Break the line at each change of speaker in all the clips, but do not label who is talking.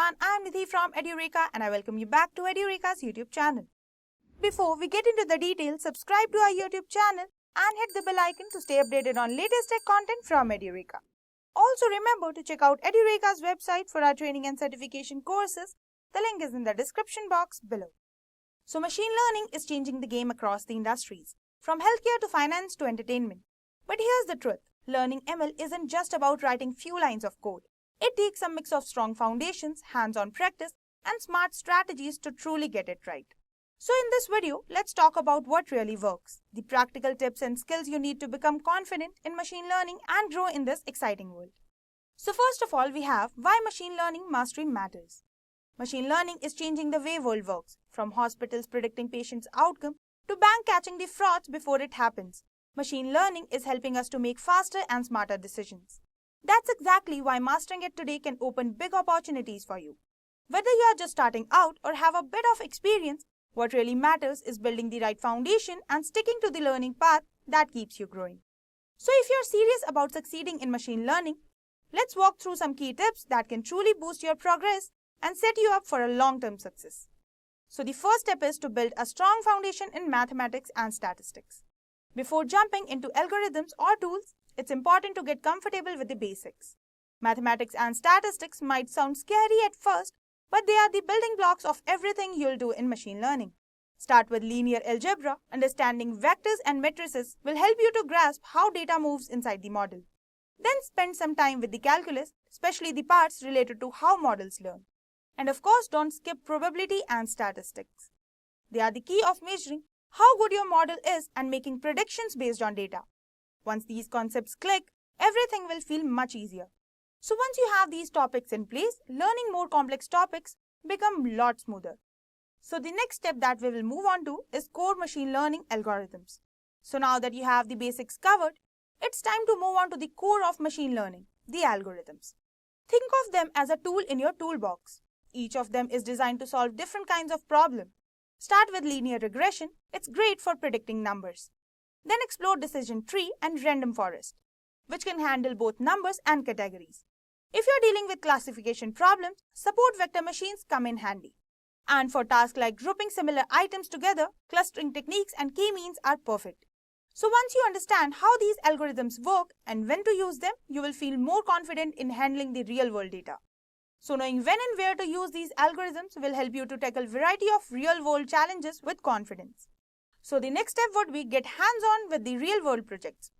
everyone, I am Nidhi from Edureka and I welcome you back to Edureka's YouTube channel. Before we get into the details, subscribe to our YouTube channel and hit the bell icon to stay updated on latest tech content from Edureka. Also remember to check out Edureka's website for our training and certification courses. The link is in the description box below. So machine learning is changing the game across the industries, from healthcare to finance to entertainment. But here's the truth, learning ML isn't just about writing few lines of code. It takes a mix of strong foundations, hands-on practice, and smart strategies to truly get it right. So in this video, let's talk about what really works, the practical tips and skills you need to become confident in machine learning and grow in this exciting world. So first of all, we have why machine learning mastery matters. Machine learning is changing the way world works, from hospitals predicting patients' outcome to bank catching the frauds before it happens. Machine learning is helping us to make faster and smarter decisions. That's exactly why mastering it today can open big opportunities for you. Whether you are just starting out or have a bit of experience, what really matters is building the right foundation and sticking to the learning path that keeps you growing. So if you're serious about succeeding in machine learning, let's walk through some key tips that can truly boost your progress and set you up for a long-term success. So the first step is to build a strong foundation in mathematics and statistics. Before jumping into algorithms or tools, it's important to get comfortable with the basics. Mathematics and statistics might sound scary at first, but they are the building blocks of everything you'll do in machine learning. Start with linear algebra. Understanding vectors and matrices will help you to grasp how data moves inside the model. Then spend some time with the calculus, especially the parts related to how models learn. And of course, don't skip probability and statistics. They are the key of measuring how good your model is and making predictions based on data. Once these concepts click, everything will feel much easier. So once you have these topics in place, learning more complex topics become a lot smoother. So the next step that we will move on to is core machine learning algorithms. So now that you have the basics covered, it's time to move on to the core of machine learning, the algorithms. Think of them as a tool in your toolbox. Each of them is designed to solve different kinds of problems. Start with linear regression. It's great for predicting numbers. Then explore decision tree and random forest, which can handle both numbers and categories. If you're dealing with classification problems, support vector machines come in handy. And for tasks like grouping similar items together, clustering techniques and k-means are perfect. So once you understand how these algorithms work and when to use them, you will feel more confident in handling the real-world data. So knowing when and where to use these algorithms will help you to tackle a variety of real-world challenges with confidence. So the next step would be get hands-on with the real-world projects.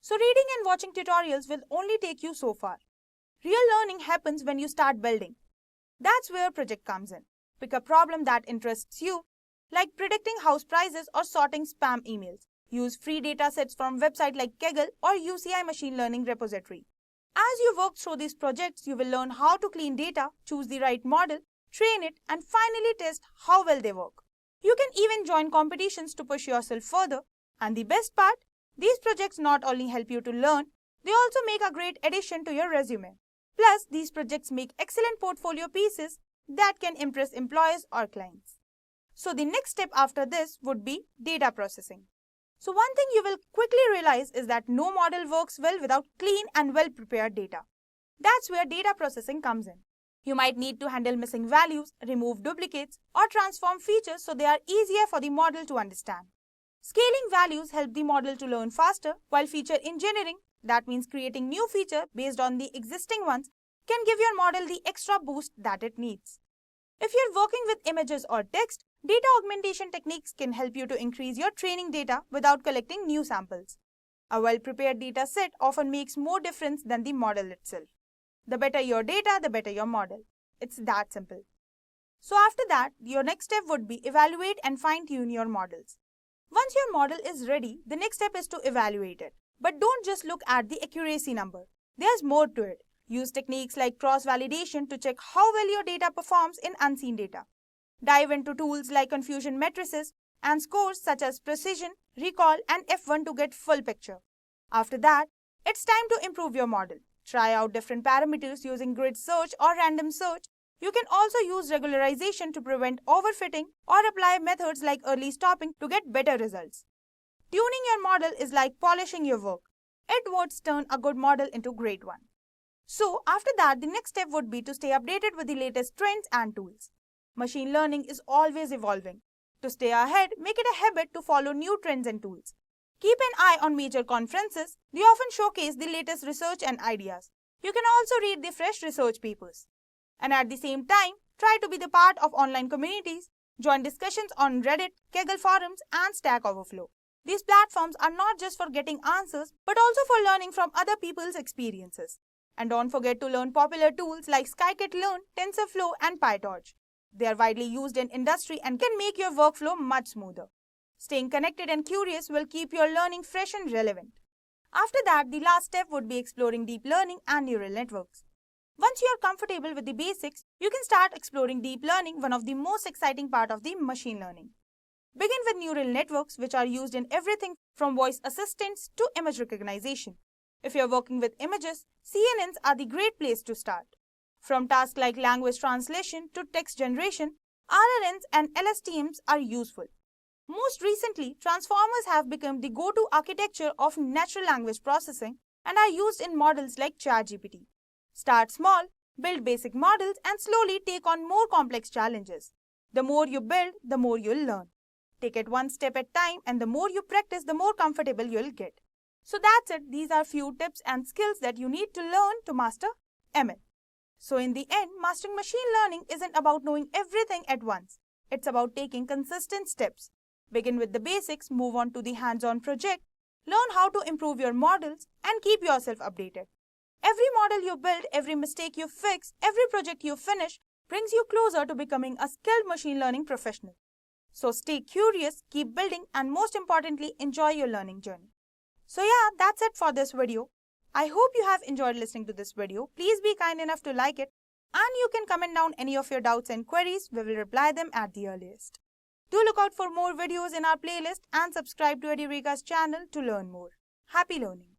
So reading and watching tutorials will only take you so far. Real learning happens when you start building. That's where project comes in. Pick a problem that interests you, like predicting house prices or sorting spam emails. Use free datasets from websites like 𝐂𝐤𝐿 or UCI machine learning repository. As you work through these projects, you will learn how to clean data, choose the right model, train it, and finally test how well they work. You can even join competitions to push yourself further. And the best part, these projects not only help you to learn, they also make a great addition to your resume. Plus, these projects make excellent portfolio pieces that can impress employers or clients. So the next step after this would be data processing. So one thing you will quickly realize is that no model works well without clean and well-prepared data. That's where data processing comes in. You might need to handle missing values, remove duplicates, or transform features so they are easier for the model to understand. Scaling values help the model to learn faster, while feature engineering, that means creating new features based on the existing ones, can give your model the extra boost that it needs. If you're working with images or text, data augmentation techniques can help you to increase your training data without collecting new samples. A well-prepared data set often makes more difference than the model itself. The better your data, the better your model. It's that simple. So after that, your next step would be evaluate and fine-tune your models. Once your model is ready, the next step is to evaluate it. But don't just look at the accuracy number. There's more to it. Use techniques like cross-validation to check how well your data performs in unseen data. Dive into tools like confusion matrices and scores such as precision, recall, and F1 to get full picture. After that, it's time to improve your model. Try out different parameters using grid search or random search. You can also use regularization to prevent overfitting or apply methods like early stopping to get better results. Tuning your model is like polishing your work. It won't turn a good model into a great one. So after that, the next step would be to stay updated with the latest trends and tools. Machine learning is always evolving. To stay ahead, make it a habit to follow new trends and tools. Keep an eye on major conferences. They often showcase the latest research and ideas. You can also read the fresh research papers. And at the same time, try to be the part of online communities. Join discussions on Reddit, Kaggle forums, and Stack Overflow. These platforms are not just for getting answers, but also for learning from other people's experiences. And don't forget to learn popular tools like scikit-learn, TensorFlow, and PyTorch. They are widely used in industry and can make your workflow much smoother. Staying connected and curious will keep your learning fresh and relevant. After that, the last step would be exploring deep learning and neural networks. Once you are comfortable with the basics, you can start exploring deep learning, one of the most exciting parts of the machine learning. Begin with neural networks, which are used in everything from voice assistants to image recognition. If you're working with images, CNNs are the great place to start. From tasks like language translation to text generation, RNNs and LSTMs are useful. Most recently, transformers have become the go-to architecture of natural language processing and are used in models like ChatGPT. Start small, build basic models, and slowly take on more complex challenges. The more you build, the more you'll learn. Take it one step at a time, and the more you practice, the more comfortable you'll get. So that's it. These are few tips and skills that you need to learn to master ML. So in the end, mastering machine learning isn't about knowing everything at once. It's about taking consistent steps. Begin with the basics, move on to the hands-on project, learn how to improve your models, and keep yourself updated. Every model you build, every mistake you fix, every project you finish brings you closer to becoming a skilled machine learning professional. So stay curious, keep building, and most importantly, enjoy your learning journey. So yeah, that's it for this video. I hope you have enjoyed listening to this video. Please be kind enough to like it, and you can comment down any of your doubts and queries. We will reply them at the earliest. Do look out for more videos in our playlist and subscribe to Edureka's channel to learn more. Happy learning!